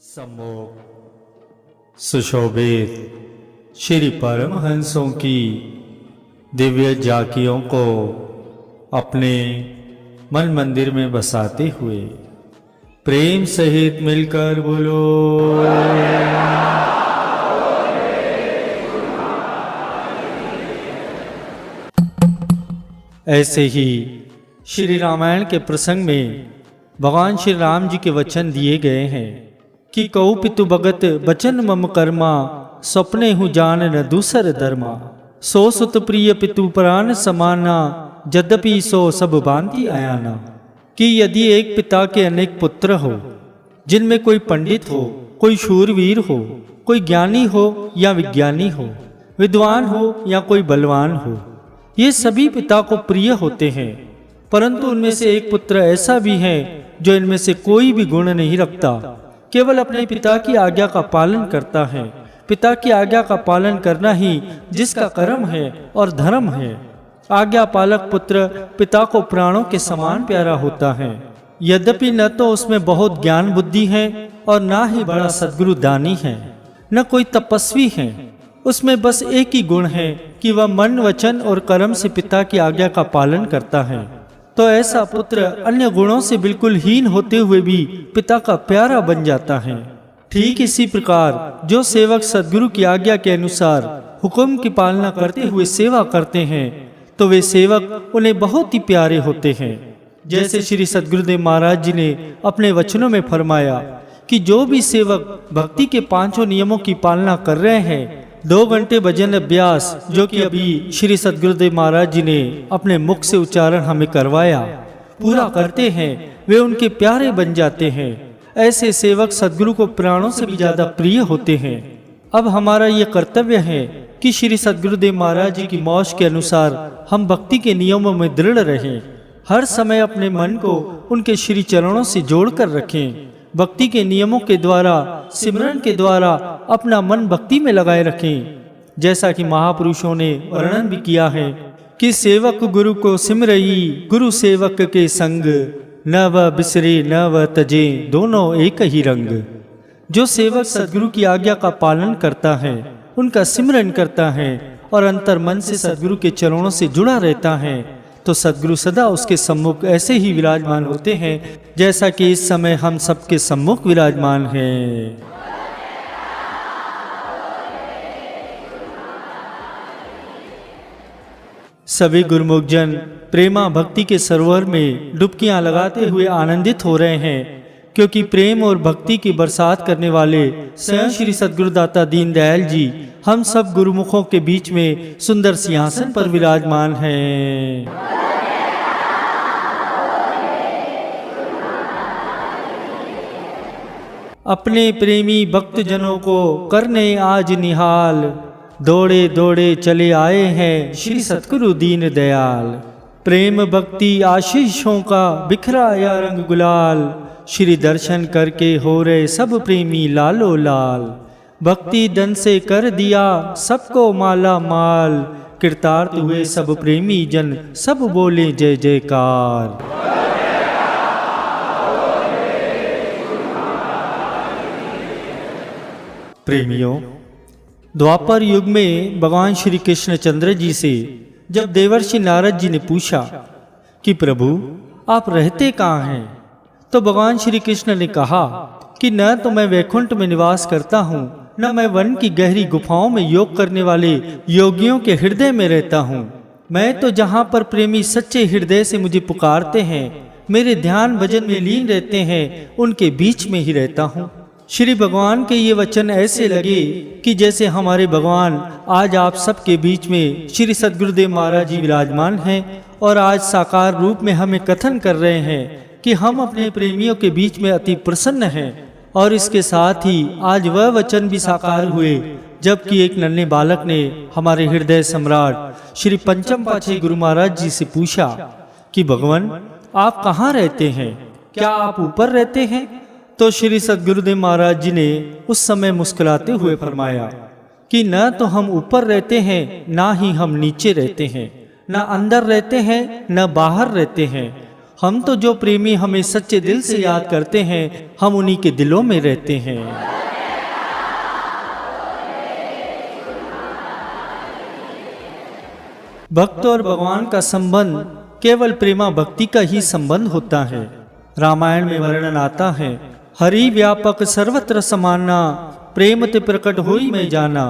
सम्मुख सुशोभित श्री परमहंसों की दिव्य झांकियों को अपने मन मंदिर में बसाते हुए प्रेम सहित मिलकर बोलो। ऐसे ही श्री रामायण के प्रसंग में भगवान श्री राम जी के वचन दिए गए हैं कि कऊ पितु भगत बचन मम कर्मा सपने हूँ जान न दूसर धर्मा सो सुत प्रिय पितु प्राण समाना यद्यपि सो सब भांति आयाना। कि यदि एक पिता के अनेक पुत्र हो जिनमें कोई पंडित हो, कोई शूरवीर हो, कोई ज्ञानी हो या विज्ञानी हो, विद्वान हो या कोई बलवान हो, ये सभी पिता को प्रिय होते हैं, परंतु उनमें से एक पुत्र ऐसा भी है जो इनमें से कोई भी गुण नहीं रखता, केवल अपने पिता की आज्ञा का पालन करता है। पिता की आज्ञा का पालन करना ही जिसका कर्म है और धर्म है। आज्ञा पालक पुत्र पिता को प्राणों के समान प्यारा होता है। यद्यपि न तो उसमें बहुत ज्ञान बुद्धि है और न ही बड़ा सद्गुरु दानी है, न कोई तपस्वी है। उसमें बस एक ही गुण है कि वह मन वचन और कर्म से पिता की आज्ञा का पालन करता है। तो ऐसा पुत्र अन्य गुणों से बिल्कुल हीन होते हुए भी पिता का प्यारा बन जाता है। ठीक इसी प्रकार जो सेवक सद्गुरु की आज्ञा के अनुसार हुक्म की पालना करते हुए सेवा करते हैं तो वे सेवक उन्हें बहुत ही प्यारे होते हैं। जैसे श्री सद्गुरुदेव महाराज जी ने अपने वचनों में फरमाया कि जो भी सेवक भक्ति के पांचों नियमों की पालना कर रहे हैं, 2 घंटे भजन अभ्यास जो कि अभी श्री सद्गुरुदेव महाराज जी ने अपने मुख से उच्चारण हमें करवाया, पूरा करते हैं, वे उनके प्यारे बन जाते हैं। ऐसे सेवक सद्गुरु को प्राणों से भी ज्यादा प्रिय होते हैं। अब हमारा ये कर्तव्य है कि श्री सद्गुरुदेव महाराज जी की मौज के अनुसार हम भक्ति के नियमों में दृढ़ रहें। हर समय अपने मन को उनके श्री चरणों से जोड़कर रखें। भक्ति के नियमों के द्वारा, सिमरन के द्वारा अपना मन भक्ति में लगाए रखें। जैसा कि महापुरुषों ने वर्णन भी किया है कि सेवक गुरु को सिमरई, गुरु सेवक के संग, न वह बिसरे न वह तजे, दोनों एक ही रंग। जो सेवक सद्गुरु की आज्ञा का पालन करता है, उनका सिमरन करता है और अंतर मन से सद्गुरु के चरणों से जुड़ा रहता है, तो सद्गुरु सदा उसके सम्मुख ऐसे ही विराजमान होते हैं जैसा कि इस समय हम सबके सम्मुख विराजमान हैं। सभी गुरुमुख जन प्रेमा भक्ति के सरोवर में डुबकियां लगाते हुए आनंदित हो रहे हैं, क्योंकि प्रेम और भक्ति की बरसात करने वाले स्वयं श्री सद्गुरुदाता दीनदयाल जी हम सब गुरुमुखों के बीच में सुंदर सिंहासन पर विराजमान हैं। अपने प्रेमी भक्त जनों को करने आज निहाल, दौड़े दौड़े चले आए हैं श्री सद्गुरु दीन दयाल। प्रेम भक्ति आशीषों का बिखराया रंग गुलाल, श्री दर्शन करके हो रहे सब प्रेमी लालो लाल। भक्ति धन से कर दिया सबको माला माल, कृतार्थ हुए सब प्रेमी जन, सब बोले जय जयकार। प्रेमियों, द्वापर युग में भगवान श्री कृष्ण चंद्र जी से जब देवर्षि नारद जी ने पूछा कि प्रभु आप रहते कहाँ हैं, तो भगवान श्री कृष्ण ने कहा कि न तो मैं वैकुंठ में निवास करता हूँ, न मैं वन की गहरी गुफाओं में योग करने वाले योगियों के हृदय में रहता हूँ। मैं तो जहाँ पर प्रेमी सच्चे हृदय से मुझे पुकारते हैं, मेरे ध्यान भजन में लीन रहते हैं, उनके बीच में ही रहता हूँ। श्री भगवान के ये वचन ऐसे लगे कि जैसे हमारे भगवान आज आप सबके बीच में श्री सद्गुरुदेव महाराज जी विराजमान हैं और आज साकार रूप में हमें कथन कर रहे हैं कि हम अपने प्रेमियों के बीच में अति प्रसन्न हैं। और इसके साथ ही आज वह वचन भी साकार हुए जबकि एक नन्हे बालक ने हमारे हृदय सम्राट श्री पंचम पातशाही गुरु महाराज जी से पूछा कि भगवान आप कहाँ रहते हैं, क्या आप ऊपर रहते हैं? तो श्री सद्गुरुदेव महाराज जी ने उस समय मुस्कुराते हुए फरमाया कि न तो हम ऊपर रहते हैं, ना ही हम नीचे रहते हैं, न अंदर रहते हैं, न बाहर रहते हैं। हम तो जो प्रेमी हमें सच्चे दिल से याद करते हैं, हम उन्हीं के दिलों में रहते हैं। भक्त और भगवान का संबंध केवल प्रेमा भक्ति का ही संबंध होता है। रामायण में वर्णन आता है, हरि व्यापक सर्वत्र समाना, प्रेम ते प्रकट होई मैं जाना,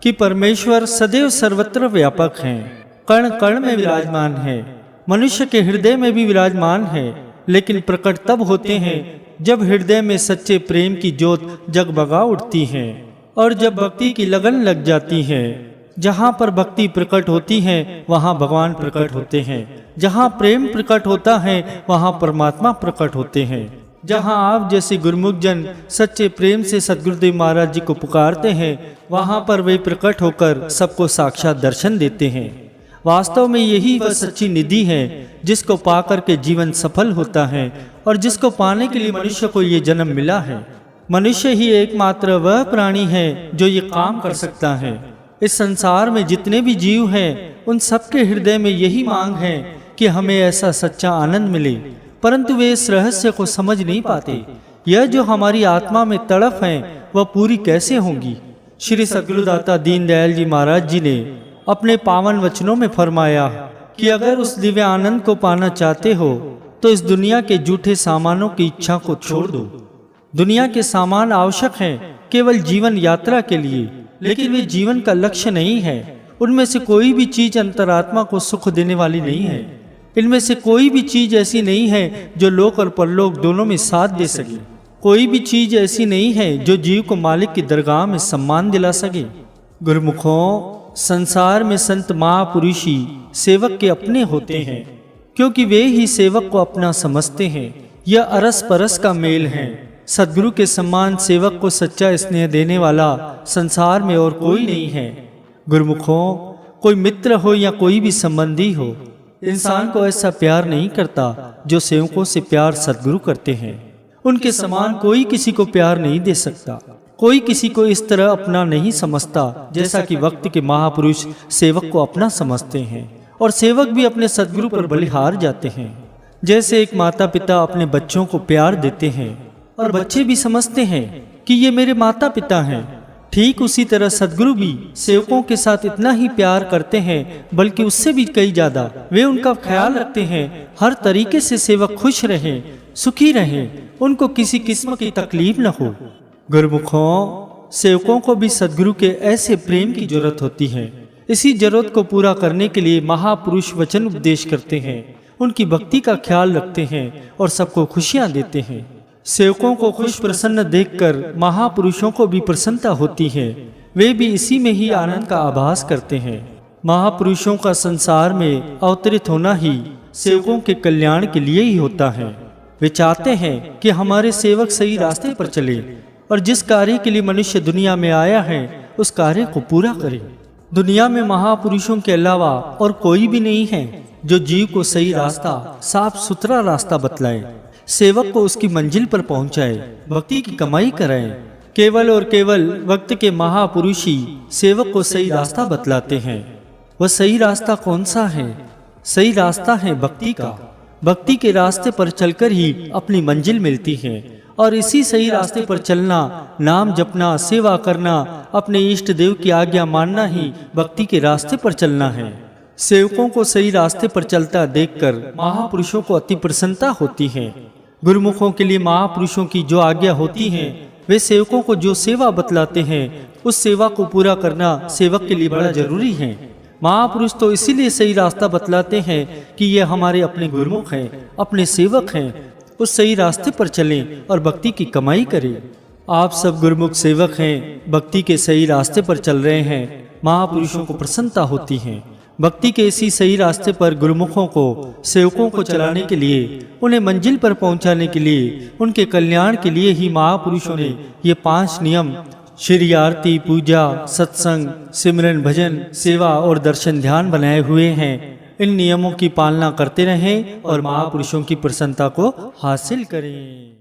कि परमेश्वर सदैव सर्वत्र व्यापक हैं, कण कण में विराजमान है, मनुष्य के हृदय में भी विराजमान है, लेकिन प्रकट तब होते हैं जब हृदय में सच्चे प्रेम की ज्योत जगमगा उठती है और जब भक्ति की लगन लग जाती है। जहाँ पर भक्ति प्रकट होती है वहाँ भगवान प्रकट होते हैं, जहाँ प्रेम प्रकट होता है वहाँ परमात्मा प्रकट होते हैं। जहाँ आप जैसे गुरुमुख जन सच्चे प्रेम से सद्गुरुदेव महाराज जी को पुकारते हैं, वहाँ पर वे प्रकट होकर सबको साक्षात दर्शन देते हैं। वास्तव में यही वह सच्ची निधि है जिसको पाकर के जीवन सफल होता है और जिसको पाने के लिए मनुष्य को ये जन्म मिला है। मनुष्य ही एकमात्र वह प्राणी है जो ये काम कर सकता है। इस संसार में जितने भी जीव हैं उन सबके हृदय में यही मांग है कि हमें ऐसा सच्चा आनंद मिले, परंतु वे इस रहस्य को समझ नहीं पाते। यह जो हमारी आत्मा में तड़प है वह पूरी कैसे होंगी। श्री सद्गुरुदाता दीनदयाल जी महाराज जी ने अपने पावन वचनों में फरमाया कि अगर उस दिव्य आनंद को पाना चाहते हो तो इस दुनिया के झूठे सामानों की इच्छा को छोड़ दो। दुनिया के सामान आवश्यक हैं केवल जीवन यात्रा के लिए, लेकिन वे जीवन का लक्ष्य नहीं है। उनमें से कोई भी चीज अंतरात्मा को सुख देने वाली नहीं है। इनमें से कोई भी चीज ऐसी नहीं है जो लोक और परलोक दोनों में साथ दे सके। कोई भी चीज ऐसी नहीं है जो जीव को मालिक की दरगाह में सम्मान दिला सके। गुरुमुखों, संसार में संत महापुरुष ही सेवक के अपने होते हैं, क्योंकि वे ही सेवक को अपना समझते हैं। यह अरस परस का मेल है। सद्गुरु के सम्मान सेवक को सच्चा स्नेह देने वाला संसार में और कोई नहीं है। गुरुमुखों, कोई मित्र हो या कोई भी संबंधी हो, इंसान को ऐसा प्यार नहीं करता जो सेवकों से प्यार सद्गुरु करते हैं। उनके समान कोई किसी को प्यार नहीं दे सकता। कोई किसी को इस तरह अपना नहीं समझता जैसा कि वक्त के महापुरुष सेवक को अपना समझते हैं, और सेवक भी अपने सद्गुरु पर बलिहार जाते हैं। जैसे एक माता पिता अपने बच्चों को प्यार देते हैं और बच्चे भी समझते हैं कि ये मेरे माता पिता हैं, ठीक उसी तरह सद्गुरु भी सेवकों के साथ इतना ही प्यार करते हैं, बल्कि उससे भी कई ज्यादा। वे उनका ख्याल रखते हैं, हर तरीके से सेवक खुश रहें, सुखी रहें, उनको किसी किस्म की तकलीफ न हो। गुरुमुखों, सेवकों को भी सद्गुरु के ऐसे प्रेम की जरूरत होती है। इसी जरूरत को पूरा करने के लिए महापुरुष वचन उपदेश करते हैं, उनकी भक्ति का ख्याल रखते हैं और सबको खुशियां देते हैं। सेवकों को खुश प्रसन्न देखकर महापुरुषों को भी प्रसन्नता होती है। वे भी इसी में ही आनंद का आभास करते हैं। महापुरुषों का संसार में अवतरित होना ही सेवकों के कल्याण के लिए ही होता है। वे चाहते हैं कि हमारे सेवक सही रास्ते पर चले और जिस कार्य के लिए मनुष्य दुनिया में आया है उस कार्य को पूरा करे। दुनिया में महापुरुषों के अलावा और कोई भी नहीं है जो जीव को सही रास्ता, साफ सुथरा रास्ता बतलाए, सेवक को उसकी मंजिल पर पहुंचाए, भक्ति की कमाई कराए। केवल और केवल वक्त के महापुरुष ही सेवक को सही रास्ता बतलाते हैं। वह सही रास्ता कौन सा है? सही रास्ता है भक्ति का। भक्ति के रास्ते पर चलकर ही अपनी मंजिल मिलती है, और इसी सही रास्ते पर चलना, नाम जपना, सेवा करना, अपने इष्ट देव की आज्ञा मानना ही भक्ति के रास्ते पर चलना है। सेवकों को सही रास्ते पर चलता देखकर महापुरुषों को अति प्रसन्नता होती है। गुरुमुखों के लिए महापुरुषों की जो आज्ञा होती है, वे सेवकों को जो सेवा बतलाते हैं उस सेवा को पूरा करना सेवक के लिए बड़ा जरूरी है। महापुरुष तो इसीलिए सही रास्ता बतलाते हैं कि ये हमारे अपने गुरुमुख हैं, अपने सेवक हैं। उस सही रास्ते पर चलें और भक्ति की कमाई करें। आप सब गुरुमुख सेवक हैं, भक्ति के सही रास्ते पर चल रहे हैं, महापुरुषों को प्रसन्नता होती है। भक्ति के इसी सही रास्ते पर गुरुमुखों को, सेवकों को चलाने के लिए, उन्हें मंजिल पर पहुंचाने के लिए, उनके कल्याण के लिए ही महापुरुषों ने ये 5 नियम श्री आरती, पूजा, सत्संग, सिमरन, भजन, सेवा और दर्शन ध्यान बनाए हुए हैं। इन नियमों की पालना करते रहें और महापुरुषों की प्रसन्नता को हासिल करें।